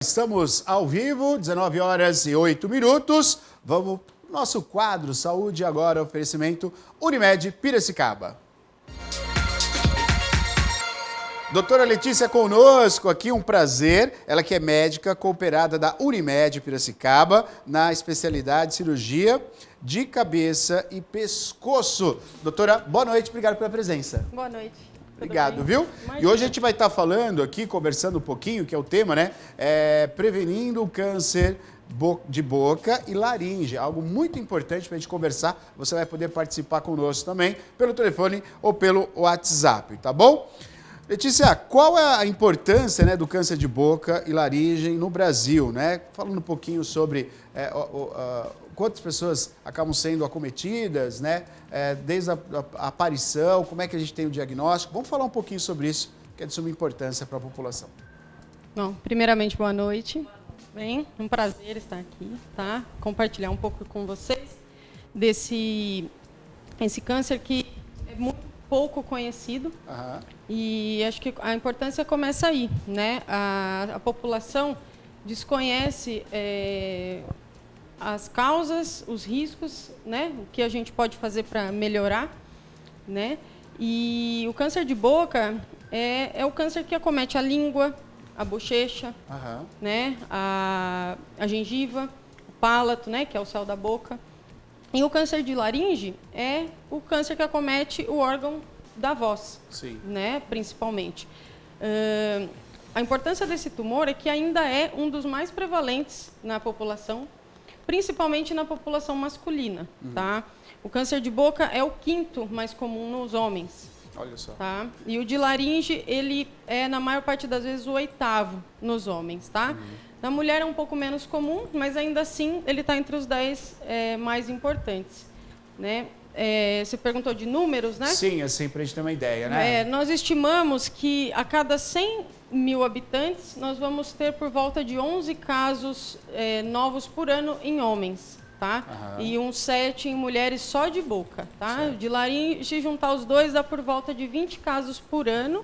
Estamos ao vivo, 19 horas e 8 minutos. Vamos pro nosso quadro Saúde Agora, oferecimento Unimed Piracicaba. Doutora Letícia conosco aqui, um prazer. Ela que é médica cooperada da Unimed Piracicaba, na especialidade cirurgia de cabeça e pescoço. Doutora, boa noite, obrigado pela presença. Boa noite. Obrigado, viu? Imagina. E hoje a gente vai estar falando aqui, conversando um pouquinho, que é o tema, né? Prevenindo o câncer de boca e laringe. Algo muito importante para a gente conversar. Você vai poder participar conosco também pelo telefone ou pelo WhatsApp, tá bom? Letícia, qual é a importância, né, do câncer de boca e laringe no Brasil, né? Falando um pouquinho sobre quantas pessoas acabam sendo acometidas, né? Desde a aparição, como é que a gente tem o diagnóstico. Vamos falar um pouquinho sobre isso, que é de suma importância para a população. Bom, primeiramente, boa noite. Bem, um prazer estar aqui, tá? Compartilhar um pouco com vocês desse câncer que é muito pouco conhecido. Uhum. E acho que a importância começa aí, né? A população desconhece as causas, os riscos, né? O que a gente pode fazer para melhorar, né? E o câncer de boca é o câncer que acomete a língua, a bochecha, uhum, né? A gengiva, o palato, né? Que é o céu da boca. E o câncer de laringe é o câncer que acomete o órgão da voz, sim, né? Principalmente. A importância desse tumor é que ainda é um dos mais prevalentes na população, principalmente na população masculina, tá? O câncer de boca é o 5º mais comum nos homens. Olha só. Tá? E o de laringe, ele é, na maior parte das vezes, o 8º nos homens, tá? Na mulher é um pouco menos comum, mas ainda assim ele está entre os 10 mais importantes, né? Você perguntou de números, né? Sim, assim, para a gente ter uma ideia, né? Nós estimamos que a cada 100 mil habitantes, nós vamos ter por volta de 11 casos novos por ano em homens, tá? Uhum. E uns 7 em mulheres só de boca, tá? Certo. De laringe, se juntar os dois, dá por volta de 20 casos por ano,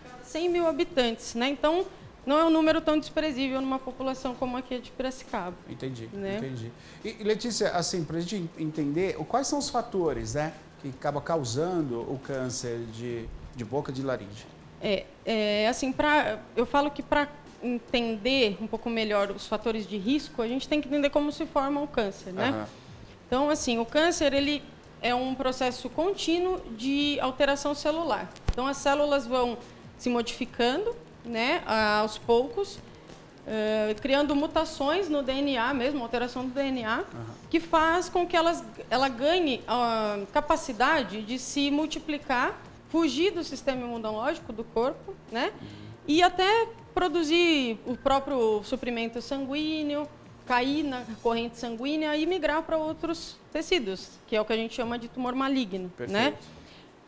a cada 100 mil habitantes, né? Então, não é um número tão desprezível numa população como aqui de Piracicaba. Entendi, né? Entendi. E Letícia, assim, para a gente entender, quais são os fatores, né, que acabam causando o câncer de boca e de laringe? Assim, eu falo que para entender um pouco melhor os fatores de risco, a gente tem que entender como se forma o câncer, né? Uhum. Então, assim, o câncer, ele é um processo contínuo de alteração celular. Então, as células vão se modificando, né, aos poucos, criando mutações no DNA mesmo, alteração do DNA, uhum, que faz com que ela ganhe a capacidade de se multiplicar, fugir do sistema imunológico do corpo, né, e até produzir o próprio suprimento sanguíneo, cair na corrente sanguínea e migrar para outros tecidos, que é o que a gente chama de tumor maligno. Perfeito. Né?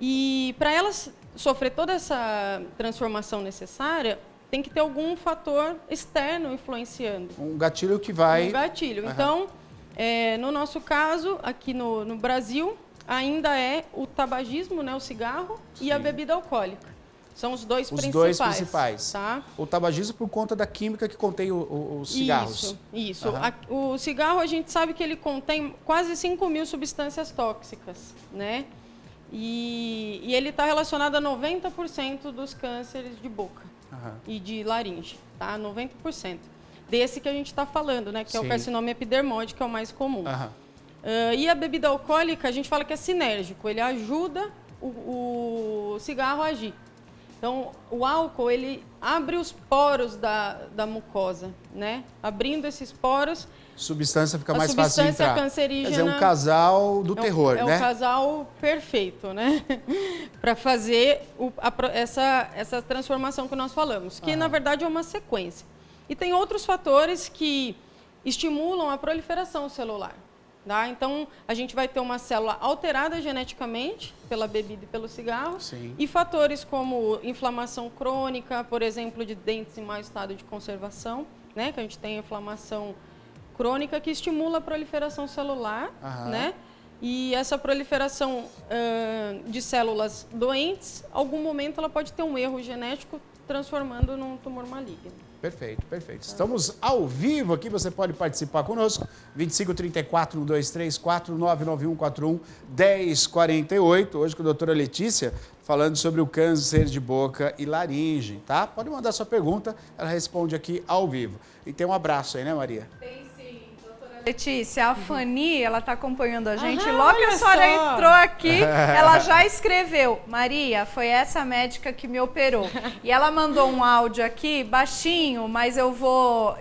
E para elas sofrer toda essa transformação necessária, tem que ter algum fator externo influenciando. Um gatilho que vai... Um gatilho. Uhum. Então, no nosso caso, aqui no Brasil, ainda é o tabagismo, né, o cigarro, sim, e a bebida alcoólica. São os dois principais. Tá? O tabagismo por conta da química que contém os cigarros. Isso. Uhum. O cigarro, a gente sabe que ele contém quase 5.000 substâncias tóxicas, né? E ele está relacionado a 90% dos cânceres de boca, uhum, e de laringe, tá? 90%. Desse que a gente está falando, né? Que sim, é o carcinoma epidermóide, que é o mais comum. Uhum. E a bebida alcoólica, a gente fala que é sinérgico, ele ajuda o cigarro a agir. Então, o álcool, ele abre os poros da mucosa, né? Abrindo esses poros, substância fica mais fácil de entrar. Cancerígena. Quer dizer, um casal do terror, né? É o casal perfeito, né? Para fazer essa transformação que nós falamos, que na verdade é uma sequência. E tem outros fatores que estimulam a proliferação celular. Tá? Então, a gente vai ter uma célula alterada geneticamente pela bebida e pelo cigarro. Sim. E fatores como inflamação crônica, por exemplo, de dentes em mau estado de conservação, né? Que a gente tem inflamação crônica que estimula a proliferação celular, né? E essa proliferação de células doentes, em algum momento ela pode ter um erro genético transformando num tumor maligno. Perfeito, perfeito. Estamos ao vivo aqui, você pode participar conosco, 2534-1234, 99141-1048, hoje com a doutora Letícia, falando sobre o câncer de boca e laringe, tá? Pode mandar sua pergunta, ela responde aqui ao vivo. E tem um abraço aí, né, Maria? Tem sim, doutora Letícia. A Fanny, ela está acompanhando a gente. Aham, Logo que a senhora só. entrou aqui, ela já escreveu: Maria, foi essa médica que me operou. E ela mandou um áudio aqui, baixinho, mas eu vou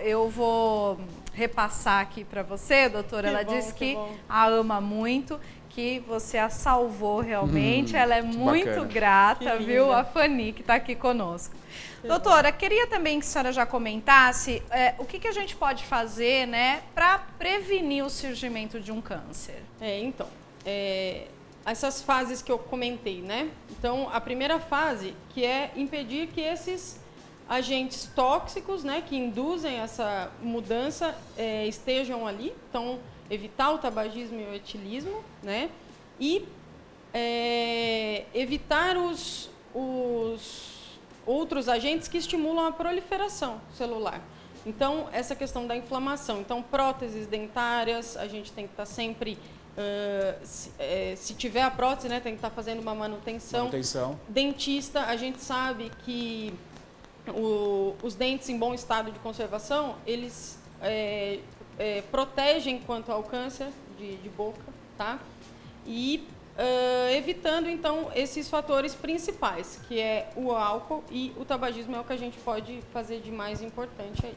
repassar aqui para você, doutora. Ela disse que a ama muito, que você a salvou realmente. Ela é muito bacana. Grata, Que viu? linda. A Fanny, que está aqui conosco. Doutora, queria também que a senhora já comentasse o que a gente pode fazer, né, para prevenir o surgimento de um câncer. Então, essas fases que eu comentei, né? Então, a primeira fase, que é impedir que esses agentes tóxicos, né, que induzem essa mudança, estejam ali. Então, evitar o tabagismo e o etilismo, né? E evitar os outros agentes que estimulam a proliferação celular. Então, essa questão da inflamação. Então, próteses dentárias, a gente tem que estar sempre, se tiver a prótese, né, tem que estar fazendo uma manutenção. Dentista, a gente sabe que os dentes em bom estado de conservação, eles protegem quanto ao câncer de boca, tá? E evitando, então, esses fatores principais, que é o álcool e o tabagismo, é o que a gente pode fazer de mais importante aí.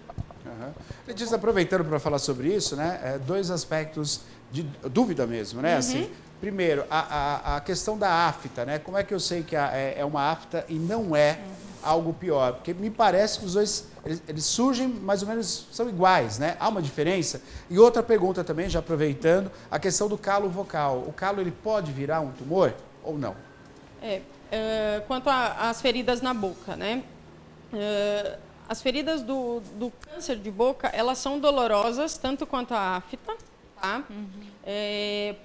Letícia, aproveitando para falar sobre isso, né, dois aspectos de dúvida mesmo, né? Assim, primeiro, a questão da afta, né? Como é que eu sei que é uma afta e não é algo pior? Porque me parece que os dois, eles surgem mais ou menos, são iguais, né? Há uma diferença? E outra pergunta também, já aproveitando, a questão do calo vocal. O calo, ele pode virar um tumor ou não? Quanto às feridas na boca, né? As feridas do câncer de boca, elas são dolorosas, tanto quanto a afta, tá?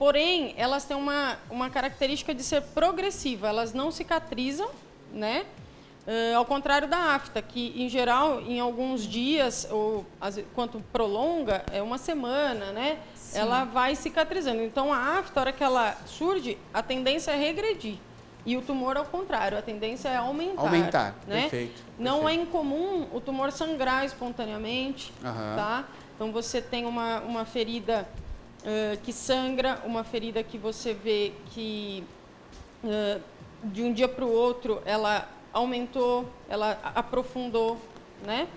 Porém, elas têm uma característica de ser progressiva, elas não cicatrizam, né? Ao contrário da afta, que em geral, em alguns dias, ou quanto prolonga, uma semana, né? Sim. Ela vai cicatrizando. Então, a afta, a hora que ela surge, a tendência é regredir. E o tumor, ao contrário, a tendência é aumentar. Né? Perfeito. Não é incomum o tumor sangrar espontaneamente, tá? Então, você tem uma ferida que sangra, uma ferida que você vê que de um dia para o outro ela aumentou, ela aprofundou, né?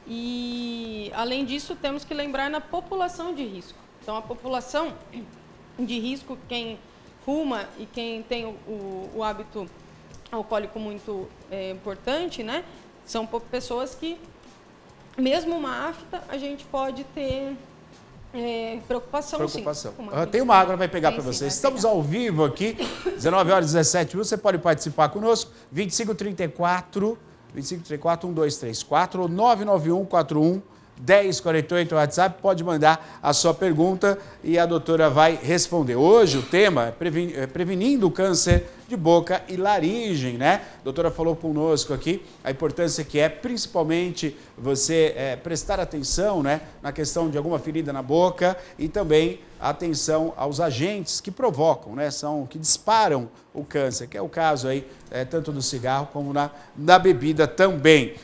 E, além disso, temos que lembrar na população de risco. Então, a população de risco, quem fuma e quem tem o hábito alcoólico muito importante, né? São pessoas que, mesmo uma afta, a gente pode ter preocupação. Sim. Tem uma água, vai pegar para vocês. Estamos ao vivo aqui, 19h17, você pode participar conosco, 2534-1234 ou 99141-1048 WhatsApp, pode mandar a sua pergunta e a doutora vai responder. Hoje o tema é prevenindo o câncer de boca e laringe, né? A doutora falou conosco aqui a importância que é principalmente você prestar atenção, né, na questão de alguma ferida na boca e também atenção aos agentes que provocam, né, que disparam o câncer, que é o caso aí tanto do cigarro como da bebida também.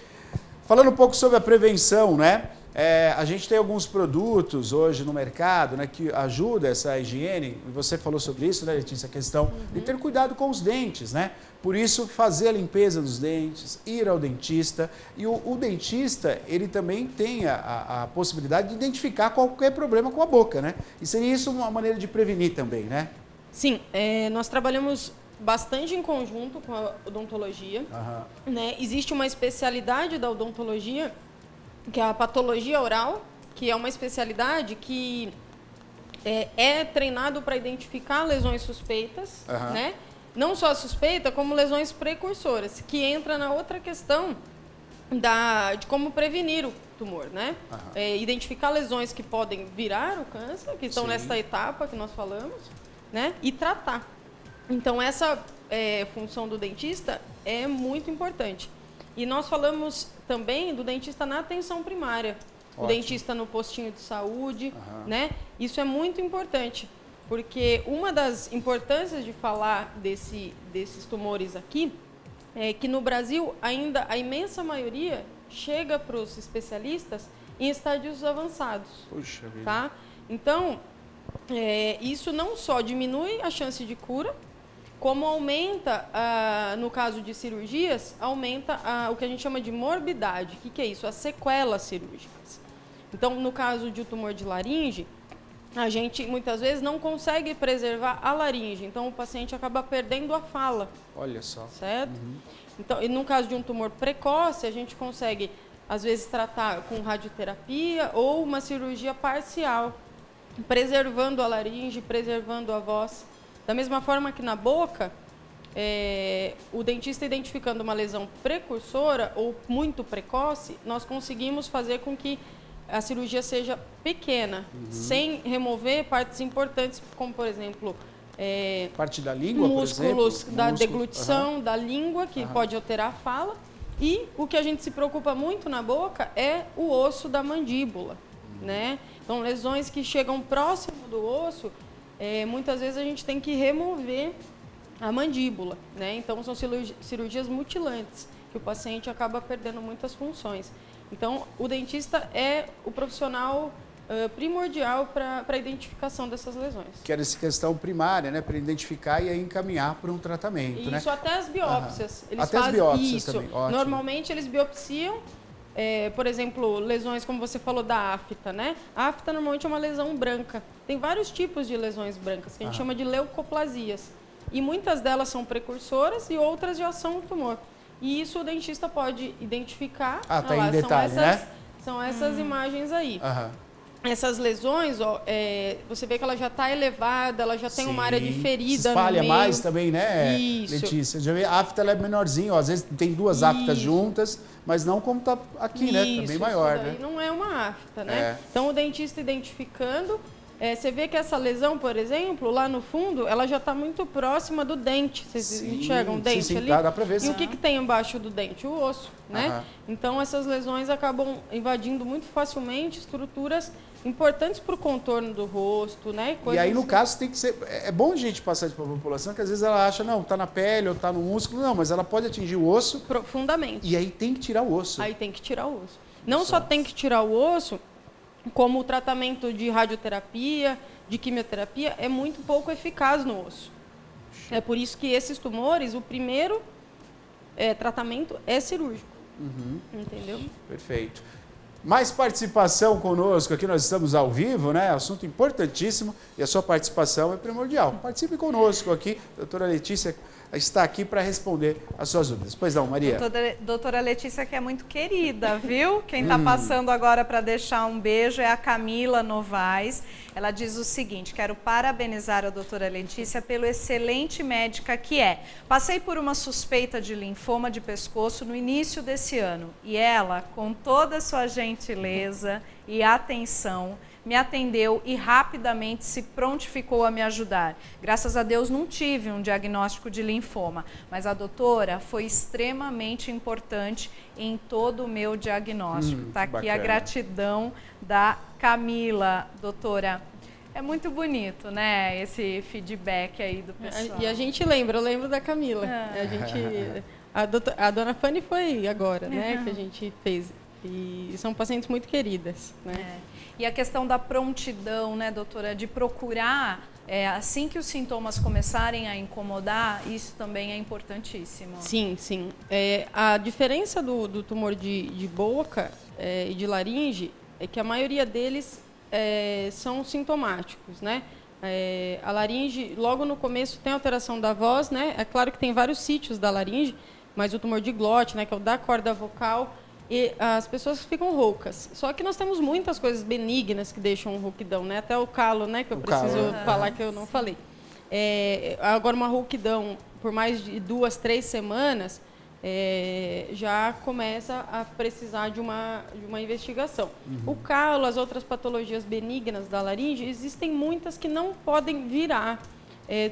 Falando um pouco sobre a prevenção, né? A gente tem alguns produtos hoje no mercado, né, que ajudam essa higiene, e você falou sobre isso, né, Letícia, a questão de ter cuidado com os dentes, né? Por isso, fazer a limpeza dos dentes, ir ao dentista, e o dentista, ele também tem a possibilidade de identificar qualquer problema com a boca, né? E seria isso uma maneira de prevenir também, né? Sim, nós trabalhamos bastante em conjunto com a odontologia, né? Existe uma especialidade da odontologia, que é a patologia oral, que é uma especialidade que é treinado para identificar lesões suspeitas, né? Não só suspeita, como lesões precursoras, que entra na outra questão de como prevenir o tumor, né? Identificar lesões que podem virar o câncer, que estão nessa etapa que nós falamos, né? E tratar. Então, essa função do dentista é muito importante. E nós falamos também do dentista na atenção primária. O dentista no postinho de saúde, né? Isso é muito importante, porque uma das importâncias de falar desses tumores aqui é que no Brasil ainda a imensa maioria chega para os especialistas em estádios avançados. Puxa vida. Tá? Então, isso não só diminui a chance de cura, como aumenta, no caso de cirurgias, aumenta o que a gente chama de morbidade. O que é isso? As sequelas cirúrgicas. Então, no caso de um tumor de laringe, a gente muitas vezes não consegue preservar a laringe. Então, o paciente acaba perdendo a fala. Olha só. Certo? Então, e no caso de um tumor precoce, a gente consegue, às vezes, tratar com radioterapia ou uma cirurgia parcial, preservando a laringe, preservando a voz. Da mesma forma que na boca, o dentista identificando uma lesão precursora ou muito precoce, nós conseguimos fazer com que a cirurgia seja pequena, sem remover partes importantes, como, por exemplo, parte da língua, músculos por exemplo? da deglutição, da língua, que pode alterar a fala. E o que a gente se preocupa muito na boca é o osso da mandíbula, né? Então, lesões que chegam próximo do osso, muitas vezes a gente tem que remover a mandíbula, né? Então, são cirurgias mutilantes, que o paciente acaba perdendo muitas funções. Então, o dentista é o profissional primordial para a identificação dessas lesões. Que era essa questão primária, né? Para identificar e aí encaminhar para um tratamento, né? Isso, até as biópsias. Eles até fazem as biópsias isso. também, ótimo. Normalmente, eles biopsiam, por exemplo, lesões como você falou da afta, né? A afta normalmente é uma lesão branca. Tem vários tipos de lesões brancas, que a gente chama de leucoplasias. E muitas delas são precursoras e outras já são um tumor. E isso o dentista pode identificar. Tá em detalhe, né? São essas imagens aí. Essas lesões, você vê que ela já está elevada, ela já tem uma área de ferida. Se espalha no meio. mais também, né, Isso. Letícia? Já vê, a afta ela é menorzinha, ó, às vezes tem duas aftas juntas, mas não como está aqui, né? Também maior, isso daí né? não é uma afta, né? Então, o dentista identificando, você vê que essa lesão, por exemplo, lá no fundo, ela já está muito próxima do dente. Vocês enxergam o dente ali? Dá para ver. E o que tem embaixo do dente? O osso, né? Então, essas lesões acabam invadindo muito facilmente estruturas importantes para o contorno do rosto, né? E aí, no caso, tem que ser... É bom a gente passar isso para a população, que às vezes ela acha, não, está na pele ou está no músculo. Não, mas ela pode atingir o osso. Profundamente. E aí tem que tirar o osso. Aí tem que tirar o osso. Não só tem que tirar o osso, como o tratamento de radioterapia, de quimioterapia, é muito pouco eficaz no osso. É por isso que esses tumores, o primeiro tratamento é cirúrgico. Entendeu? Perfeito. Mais participação conosco, aqui nós estamos ao vivo, né? Assunto importantíssimo e a sua participação é primordial. Participe conosco aqui, a doutora Letícia está aqui para responder as suas dúvidas. Pois não, Maria. Doutora Letícia, que é muito querida, viu? Quem está passando agora para deixar um beijo é a Camila Novaes. Ela diz o seguinte: quero parabenizar a doutora Letícia pelo excelente médica que é. Passei por uma suspeita de linfoma de pescoço no início desse ano e ela, com toda a sua gentileza e atenção, me atendeu e rapidamente se prontificou a me ajudar. Graças a Deus não tive um diagnóstico de linfoma, mas a doutora foi extremamente importante em todo o meu diagnóstico. Está aqui bacana. a gratidão da Camila, doutora. É muito bonito, né, esse feedback aí do pessoal. E a gente lembra, eu lembro da Camila. A dona Fanny foi agora, né, que a gente fez. E são pacientes muito queridas, né? E a questão da prontidão, né, doutora, de procurar, assim que os sintomas começarem a incomodar, isso também é importantíssimo. Sim, sim. A diferença do tumor de boca e de laringe é que a maioria deles são sintomáticos, né? A laringe, logo no começo, tem alteração da voz, né? É claro que tem vários sítios da laringe, mas o tumor de glote, né, que é o da corda vocal, e as pessoas ficam roucas. Só que nós temos muitas coisas benignas que deixam rouquidão, né? Até o calo, né? Que eu preciso falar que eu não falei. Agora, uma rouquidão por mais de 2, 3 semanas já começa a precisar de uma investigação. O calo, as outras patologias benignas da laringe, existem muitas que não podem virar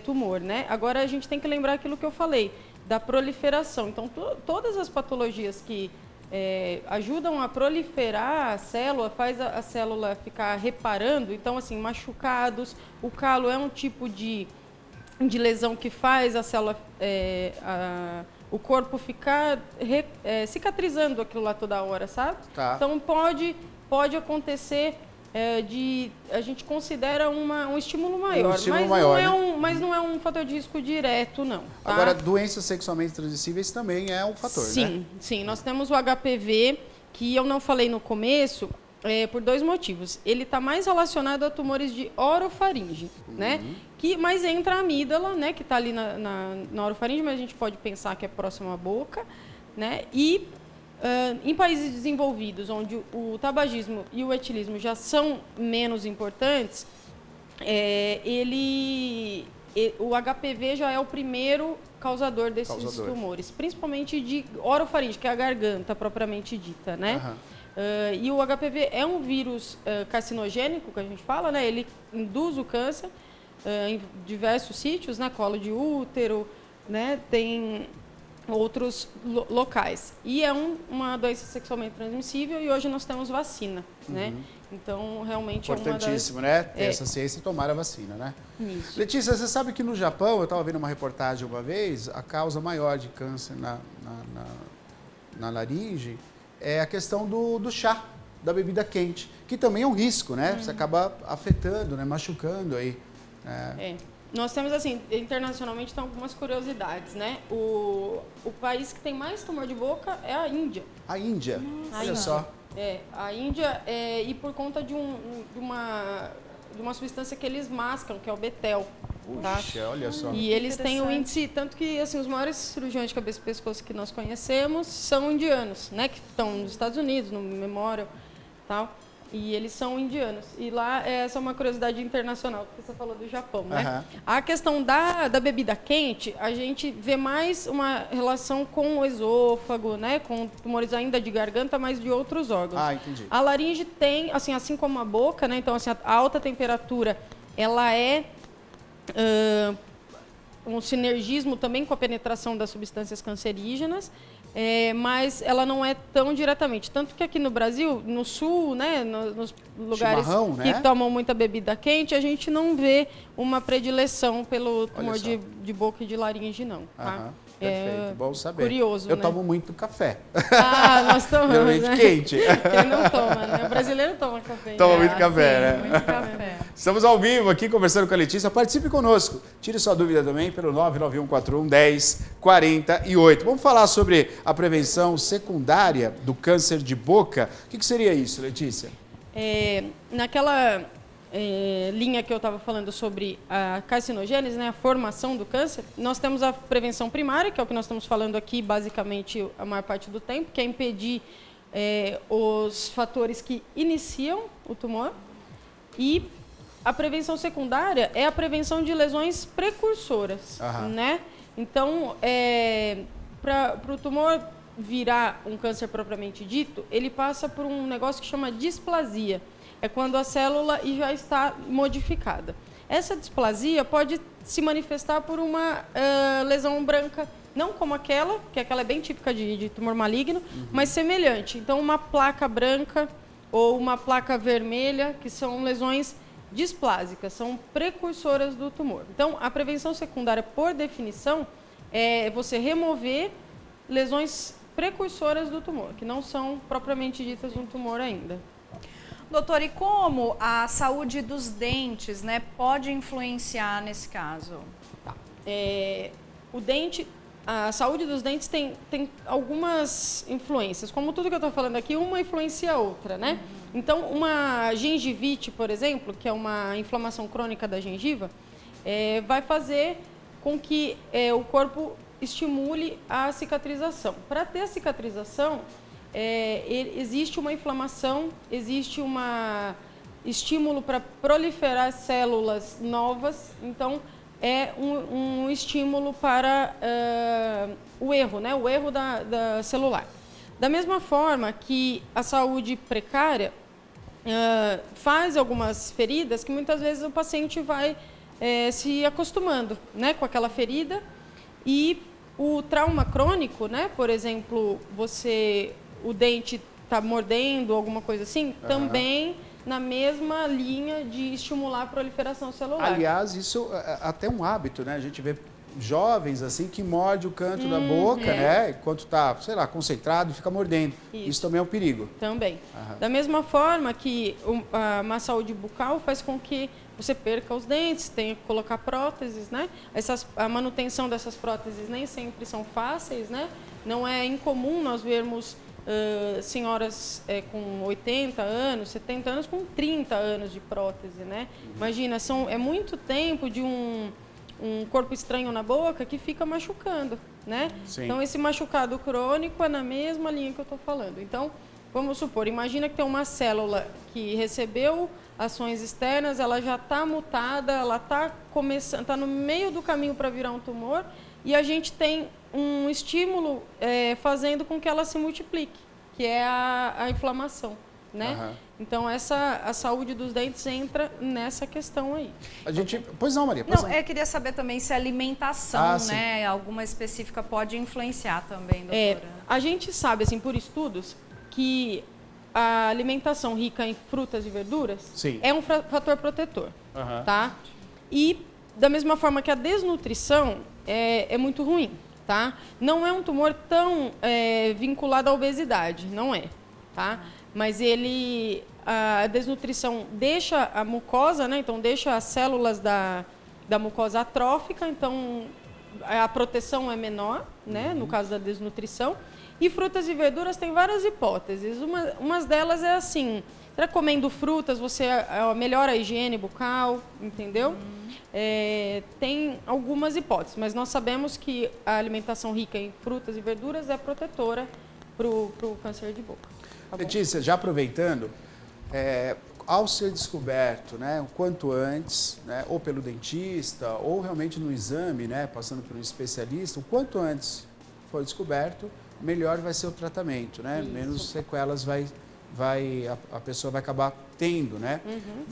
tumor, né? Agora, a gente tem que lembrar aquilo que eu falei. da proliferação. Então, todas as patologias que ajudam a proliferar a célula, faz a célula ficar reparando, então, assim, machucados, o calo é um tipo de lesão que faz a célula, o corpo ficar cicatrizando aquilo lá toda hora, sabe? Tá. Então, pode acontecer a gente considera um estímulo maior, mas não é um fator de risco direto, não. Tá? Agora, doenças sexualmente transmissíveis também é um fator, né? Sim. Nós temos o HPV, que eu não falei no começo, por 2 motivos. Ele está mais relacionado a tumores de orofaringe, né? Mas entra a amígdala, né? Que está ali na orofaringe, mas a gente pode pensar que é próximo à boca, né? E em países desenvolvidos, onde o tabagismo e o etilismo já são menos importantes, o HPV já é o primeiro causador desses tumores, principalmente de orofaringe, que é a garganta propriamente dita, né? E o HPV é um vírus carcinogênico, que a gente fala, né? Ele induz o câncer em diversos sítios, na colo de útero, né? Tem outros locais. E é uma doença sexualmente transmissível e hoje nós temos vacina, né? Então, realmente importantíssimo, né? Ter essa ciência e tomar a vacina, né? Isso. Letícia, você sabe que no Japão, eu estava vendo uma reportagem uma vez, a causa maior de câncer na laringe é a questão do chá, da bebida quente, que também é um risco, né? Você acaba afetando, né? Machucando aí. Nós temos, assim, internacionalmente tem algumas curiosidades, né? O país que tem mais tumor de boca é a Índia. A Índia? Olha só. A Índia, e por conta de uma substância que eles mascam, que é o betel. Puxa, tá? Olha só. E eles têm o índice, tanto que assim, os maiores cirurgiões de cabeça e pescoço que nós conhecemos são indianos, né? Que estão nos Estados Unidos, no Memorial e tal. E eles são indianos. E lá, essa é uma curiosidade internacional, porque você falou do Japão, né? A questão da bebida quente, a gente vê mais uma relação com o esôfago, né? Com tumores ainda de garganta, mas de outros órgãos. Entendi. A laringe tem, assim como a boca, né? Então, assim, a alta temperatura, ela é um sinergismo também com a penetração das substâncias cancerígenas, mas ela não é tão diretamente. Tanto que aqui no Brasil, no sul, né, nos lugares que tomam muita bebida quente, a gente não vê uma predileção pelo tumor de boca e de laringe, não. Tá? Perfeito, bom saber. Curioso, eu né? tomo muito café. Nós tomamos, geralmente né? quente. Quem não toma, né? O brasileiro toma café. Toma muito café, né? Muito café. Estamos ao vivo aqui conversando com a Letícia. Participe conosco. Tire sua dúvida também pelo 991411048. Vamos falar sobre a prevenção secundária do câncer de boca. O que seria isso, Letícia? Naquela linha que eu estava falando sobre a carcinogênese, né, a formação do câncer, nós temos a prevenção primária, que é o que nós estamos falando aqui basicamente a maior parte do tempo, que é impedir os fatores que iniciam o tumor. E a prevenção secundária é a prevenção de lesões precursoras, né? Então, para o tumor virar um câncer propriamente dito, ele passa por um negócio que chama displasia. É quando a célula já está modificada. Essa displasia pode se manifestar por uma lesão branca, não como aquela, que aquela é bem típica de tumor maligno, mas semelhante. Então, uma placa branca ou uma placa vermelha, que são lesões displásicas, são precursoras do tumor. Então, a prevenção secundária, por definição, é você remover lesões precursoras do tumor, que não são propriamente ditas um tumor ainda. Doutor, e como a saúde dos dentes, né, pode influenciar nesse caso? A saúde dos dentes tem algumas influências. Como tudo que eu estou falando aqui, uma influencia a outra, né? Então, uma gengivite, por exemplo, que é uma inflamação crônica da gengiva, vai fazer com que o corpo estimule a cicatrização. Para ter a cicatrização, existe uma inflamação, existe um estímulo para proliferar células novas, então é um estímulo para o erro, né? O erro da celular. Da mesma forma que a saúde precária faz algumas feridas que muitas vezes o paciente vai se acostumando, né, com aquela ferida e O trauma crônico, né? Por exemplo, o dente está mordendo, alguma coisa assim, também na mesma linha de estimular a proliferação celular. Aliás, isso é até um hábito, né? A gente vê jovens assim que morde o canto da boca, né? Enquanto está, sei lá, concentrado, fica mordendo. Isso também é um perigo. Também. Da mesma forma que a má saúde bucal faz com que você perca os dentes, tenha que colocar próteses, né? A manutenção dessas próteses nem sempre são fáceis, né? Não é incomum nós vermos senhoras com 80 anos, 70 anos, com 30 anos de prótese, né? Imagina, é muito tempo de um corpo estranho na boca que fica machucando, né? Sim. Então, esse machucado crônico é na mesma linha que eu estou falando. Então, vamos supor, imagina que tem uma célula que recebeu ações externas, ela já está mutada, ela está no meio do caminho para virar um tumor e a gente tem um estímulo fazendo com que ela se multiplique, que é a inflamação, né? Então, a saúde dos dentes entra nessa questão aí. Pois não, Maria. Não, eu queria saber também se a alimentação, né, alguma específica pode influenciar também, doutora. A gente sabe, assim, por estudos, que a alimentação rica em frutas e verduras é um fator protetor, tá? E, da mesma forma que a desnutrição é muito ruim, tá? Não é um tumor tão vinculado à obesidade, não é, tá? Mas a desnutrição deixa a mucosa, né? Então deixa as células da mucosa atrófica, então a proteção é menor, né? No caso da desnutrição. E frutas e verduras tem várias hipóteses. Uma delas é assim, comendo frutas você melhora a higiene bucal, entendeu? Tem algumas hipóteses, mas nós sabemos que a alimentação rica em frutas e verduras é protetora para o câncer de boca. Tá, Letícia, já aproveitando, ao ser descoberto, né, o quanto antes, né, ou pelo dentista, ou realmente no exame, né, passando por um especialista, o quanto antes for descoberto, melhor vai ser o tratamento, né? Isso. Menos sequelas a pessoa vai acabar tendo, né?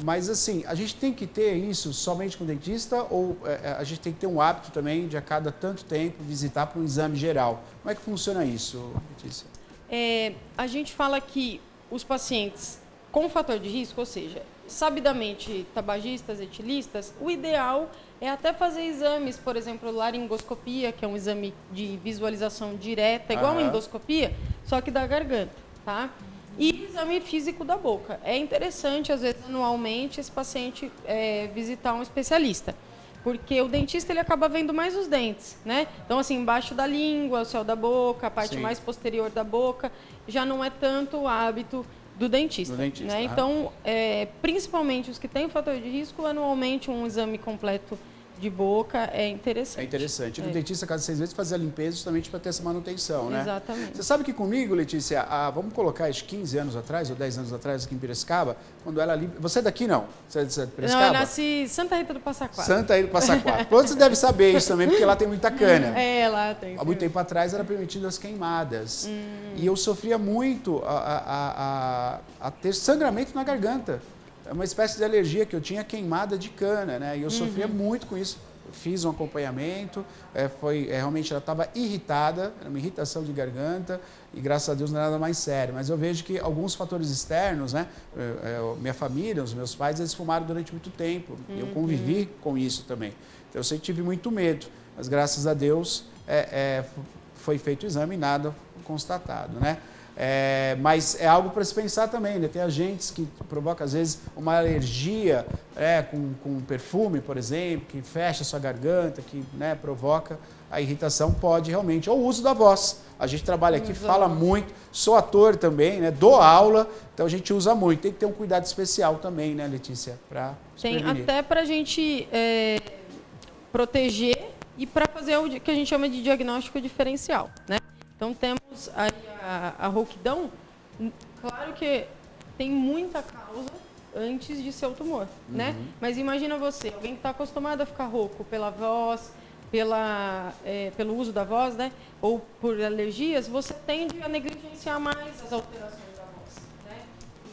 Mas assim, a gente tem que ter isso somente com o dentista ou a gente tem que ter um hábito também de a cada tanto tempo visitar para um exame geral? Como é que funciona isso, Letícia? A gente fala que os pacientes com fator de risco, ou seja, sabidamente tabagistas, etilistas, o ideal é até fazer exames, por exemplo, laringoscopia, que é um exame de visualização direta, igual a endoscopia, só que da garganta, tá? E exame físico da boca. É interessante, às vezes, anualmente, esse paciente visitar um especialista, porque o dentista ele acaba vendo mais os dentes, né? Então, assim, embaixo da língua, o céu da boca, a parte mais posterior da boca, já não é tanto o hábito do dentista. Né? Então, principalmente os que têm fator de risco, anualmente um exame completo de boca é interessante. É interessante. No dentista, a cada 6 meses, fazer a limpeza justamente para ter essa manutenção, né? Exatamente. Você sabe que comigo, Letícia, vamos colocar 15 anos atrás, ou 10 anos atrás, aqui em Piracicaba, quando ela... Você é daqui, não? Você é de Piracicaba? Não, eu nasci em Santa Rita do Passa Quatro. Santa Rita do Passa Quatro. Pronto, você deve saber isso também, porque lá tem muita cana. Lá tem. Há muito tempo atrás era permitido as queimadas. E eu sofria muito a ter sangramento na garganta. É uma espécie de alergia que eu tinha, queimada de cana, né? E eu sofria muito com isso. Fiz um acompanhamento, realmente ela estava irritada, era uma irritação de garganta e graças a Deus não era nada mais sério. Mas eu vejo que alguns fatores externos, né? Minha família, os meus pais, eles fumaram durante muito tempo. E eu convivi com isso também. Então eu sempre tive muito medo, mas graças a Deus foi feito o exame e nada constatado, né? Mas é algo para se pensar também, né? Tem agentes que provocam, às vezes, uma alergia com perfume, por exemplo, que fecha a sua garganta, que, né, provoca a irritação, pode realmente. Ou o uso da voz. A gente trabalha aqui, fala muito, sou ator também, né? Dou aula, então a gente usa muito. Tem que ter um cuidado especial também, né, Letícia? Tem até para a gente proteger e para fazer o que a gente chama de diagnóstico diferencial, né? Então, temos a rouquidão, claro que tem muita causa antes de ser o tumor, né? Mas imagina você, alguém que está acostumado a ficar rouco pela voz, pelo uso da voz, né? Ou por alergias, você tende a negligenciar mais as alterações da voz, né?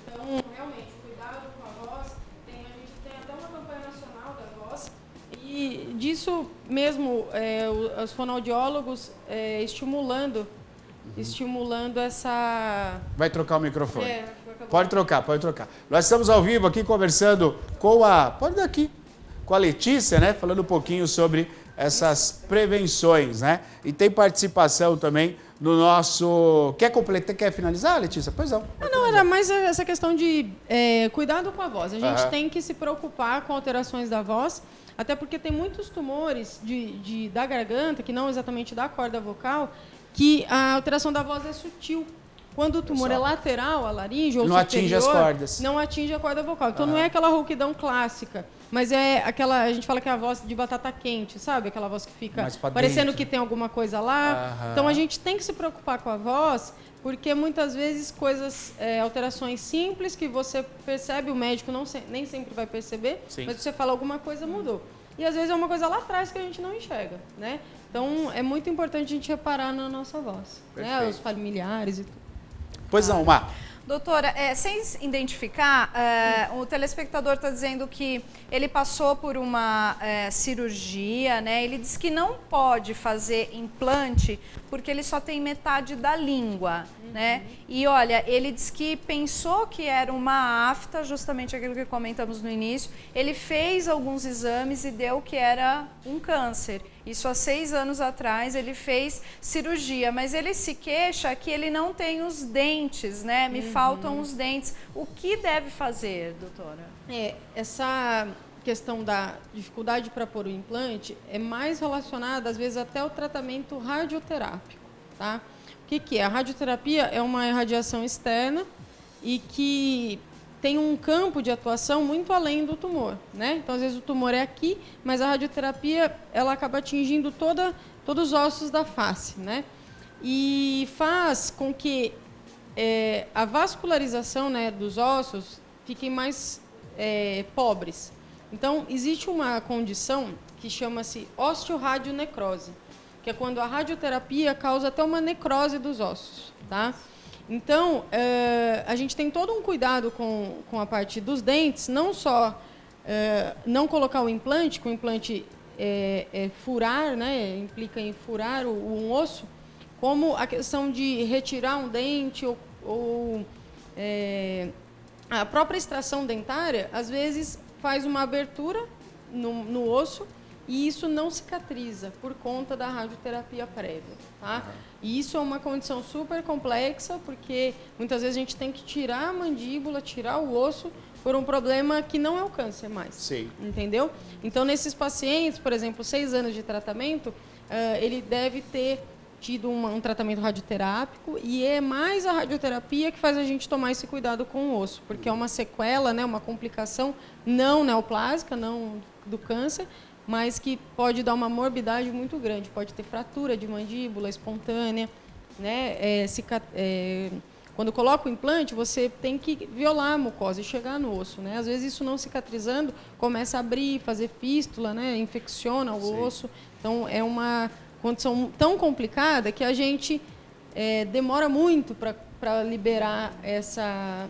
Então, realmente, cuidado com a voz. A gente tem até uma campanha nacional da voz e diz isso mesmo, os fonoaudiólogos estimulando essa... Vai trocar o microfone. Pode trocar. Nós estamos ao vivo aqui conversando com com a Letícia, né? Falando um pouquinho sobre essas prevenções, né? E tem participação também no nosso... Quer finalizar, Letícia? Pois não. Não, era mais essa questão de cuidado com a voz. A gente tem que se preocupar com alterações da voz, até porque tem muitos tumores da garganta, que não exatamente da corda vocal, que a alteração da voz é sutil. Quando o tumor é lateral, a laringe ou não atinge as cordas. Não atinge a corda vocal. Então não é aquela rouquidão clássica, mas é aquela, a gente fala que é a voz de batata quente, sabe? Aquela voz que fica parecendo que tem alguma coisa lá. Então a gente tem que se preocupar com a voz, porque muitas vezes alterações simples que você percebe, o médico nem sempre vai perceber, mas você fala alguma coisa mudou. E às vezes é uma coisa lá atrás que a gente não enxerga, né? Então é muito importante a gente reparar na nossa voz, né? Os familiares e tudo. Pois não, Mar. Doutora, sem identificar, o telespectador está dizendo que ele passou por uma cirurgia, né? Ele diz que não pode fazer implante porque ele só tem metade da língua, né? E olha, ele diz que pensou que era uma afta, justamente aquilo que comentamos no início. Ele fez alguns exames e deu que era um câncer. Isso há 6 anos atrás, ele fez cirurgia, mas ele se queixa que ele não tem os dentes, né? Me faltam os dentes. O que deve fazer, doutora? Essa questão da dificuldade para pôr o implante é mais relacionada, às vezes, até ao tratamento radioterápico, tá? O que é? A radioterapia é uma irradiação externa e que tem um campo de atuação muito além do tumor, né? Então, às vezes, o tumor é aqui, mas a radioterapia, ela acaba atingindo todos os ossos da face, né? E faz com que a vascularização, né, dos ossos fiquem mais pobres. Então, existe uma condição que chama-se osteoradionecrose, que é quando a radioterapia causa até uma necrose dos ossos, tá? Então, a gente tem todo um cuidado com a parte dos dentes, não só não colocar o implante, que o implante furar, né, implica em furar um osso, como a questão de retirar um dente ou a própria extração dentária, às vezes faz uma abertura no osso e isso não cicatriza por conta da radioterapia prévia, tá? E isso é uma condição super complexa, porque muitas vezes a gente tem que tirar a mandíbula, tirar o osso, por um problema que não é o câncer mais. Sim. Entendeu? Então, nesses pacientes, por exemplo, 6 anos de tratamento, ele deve ter tido um tratamento radioterápico e é mais a radioterapia que faz a gente tomar esse cuidado com o osso, porque é uma sequela, né, uma complicação não neoplásica, não do câncer, mas que pode dar uma morbidade muito grande. Pode ter fratura de mandíbula espontânea, né? Quando coloca o implante, você tem que violar a mucosa e chegar no osso, né? Às vezes isso não cicatrizando, começa a abrir, fazer fístula, né? Infecciona o osso. Então é uma condição tão complicada que a gente demora muito para liberar essa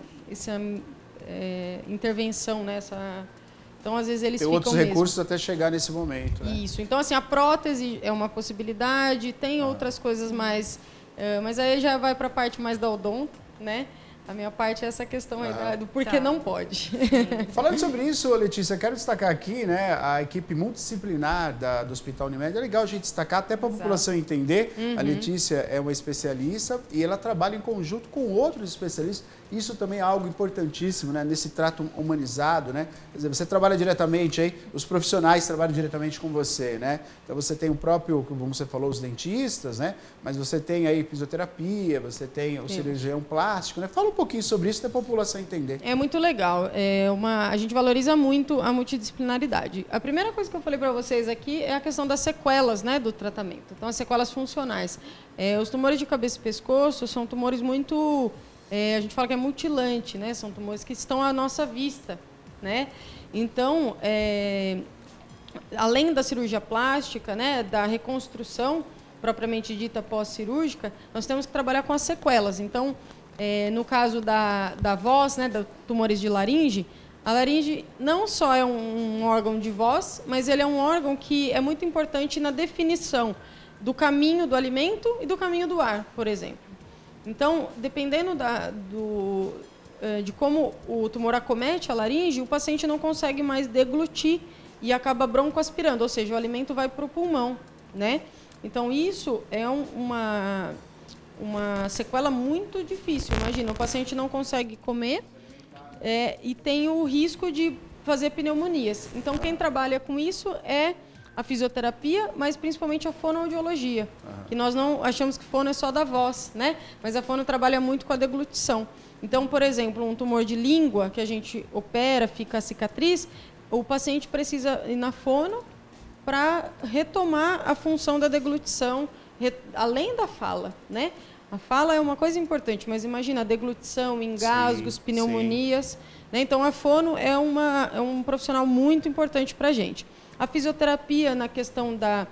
intervenção, né? Então, às vezes, eles ficam outros recursos até chegar nesse momento, né? Isso. Então, assim, a prótese é uma possibilidade, tem outras coisas mais... mas aí já vai para a parte mais da odonto, né? A minha parte é essa questão aí do porquê não pode. Falando sobre isso, Letícia, quero destacar aqui, né, a equipe multidisciplinar do Hospital Unimed. É legal a gente destacar até para a população entender. A Letícia é uma especialista e ela trabalha em conjunto com outros especialistas. Isso também é algo importantíssimo, né, nesse trato humanizado, né? Quer dizer, você trabalha diretamente aí, os profissionais trabalham diretamente com você, né? Então você tem o próprio, como você falou, os dentistas, né? Mas você tem aí fisioterapia, você tem o cirurgião plástico, né? Fala um pouquinho sobre isso para a população entender. É muito legal. A gente valoriza muito a multidisciplinaridade. A primeira coisa que eu falei para vocês aqui é a questão das sequelas, né, do tratamento. Então, as sequelas funcionais. Os tumores de cabeça e pescoço são tumores muito... a gente fala que é mutilante, né? São tumores que estão à nossa vista, né? Então, além da cirurgia plástica, né, da reconstrução propriamente dita pós-cirúrgica, nós temos que trabalhar com as sequelas. Então, no caso da voz, né, dos tumores de laringe, A laringe não só é um órgão de voz, mas ele é um órgão que é muito importante na definição do caminho do alimento e do caminho do ar, por exemplo. Então, dependendo de como o tumor acomete a laringe, o paciente não consegue mais deglutir e acaba broncoaspirando, ou seja, o alimento vai para o pulmão, né? Então, isso é uma sequela muito difícil. Imagina, o paciente não consegue comer e tem o risco de fazer pneumonias. Então, quem trabalha com isso é a fisioterapia, mas principalmente a fonoaudiologia, que nós não achamos que fono é só da voz, né? Mas a fono trabalha muito com a deglutição. Então, por exemplo, um tumor de língua que a gente opera, fica a cicatriz, o paciente precisa ir na fono para retomar a função da deglutição, além da fala, né? A fala é uma coisa importante, mas imagina a deglutição, engasgos, pneumonias, né? Então, a fono é um profissional muito importante para a gente. A fisioterapia na questão da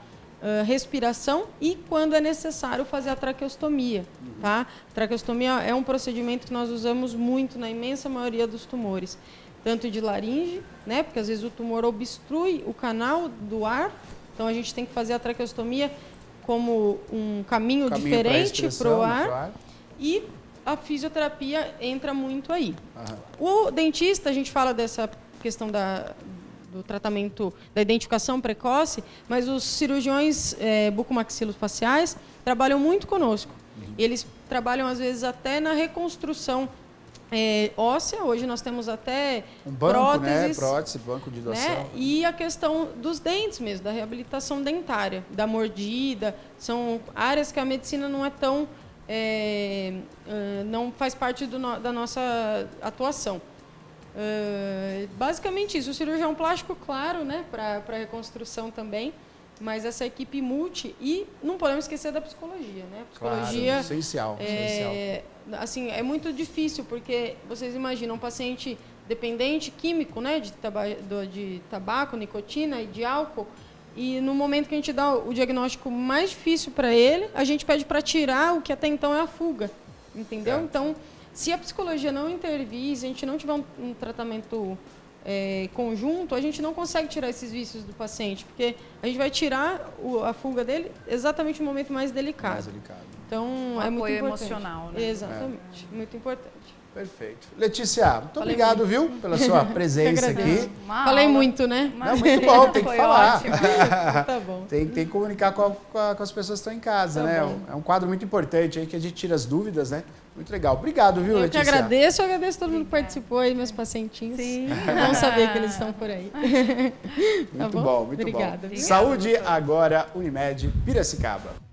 respiração e, quando é necessário, fazer a traqueostomia. Tá? A traqueostomia é um procedimento que nós usamos muito na imensa maioria dos tumores, tanto de laringe, né? Porque às vezes o tumor obstrui o canal do ar, então a gente tem que fazer a traqueostomia como um caminho diferente para o ar. E a fisioterapia entra muito aí. O dentista, a gente fala dessa questão do tratamento, da identificação precoce, mas os cirurgiões bucomaxilofaciais trabalham muito conosco. Eles trabalham, às vezes, até na reconstrução óssea. Hoje nós temos até um banco, próteses, né? Prótese, banco de doação. Né? E a questão dos dentes mesmo, da reabilitação dentária, da mordida. São áreas que a medicina não é tão... não faz parte da nossa atuação. Basicamente isso. O cirurgião plástico, claro, né, para reconstrução também, mas essa equipe multi, e não podemos esquecer da psicologia, né? A psicologia, claro, essencial. assim, é muito difícil, porque vocês imaginam um paciente dependente químico, né, de tabaco, nicotina e de álcool, e no momento que a gente dá o diagnóstico mais difícil para ele, a gente pede para tirar o que até então é a fuga, entendeu? Então, se a psicologia não intervir, se a gente não tiver um tratamento conjunto, a gente não consegue tirar esses vícios do paciente, porque a gente vai tirar a fuga dele exatamente no momento mais delicado. Mais delicado. Então, é muito importante. emocional, né? Exatamente, muito importante. Perfeito. Letícia, muito obrigado, viu, pela sua presença aqui. Falei muito, né? Não, muito bom, tem que falar. Ótimo. Tá bom. Tem que comunicar com as pessoas que estão em casa, né? É um quadro muito importante aí que a gente tira as dúvidas, né? Muito legal. Obrigado, viu, Letícia? Eu que agradeço todo mundo que participou aí, meus pacientinhos. Sim. Vamos saber que eles estão por aí. Muito bom, muito Obrigada. bom. Saúde agora, Unimed Piracicaba.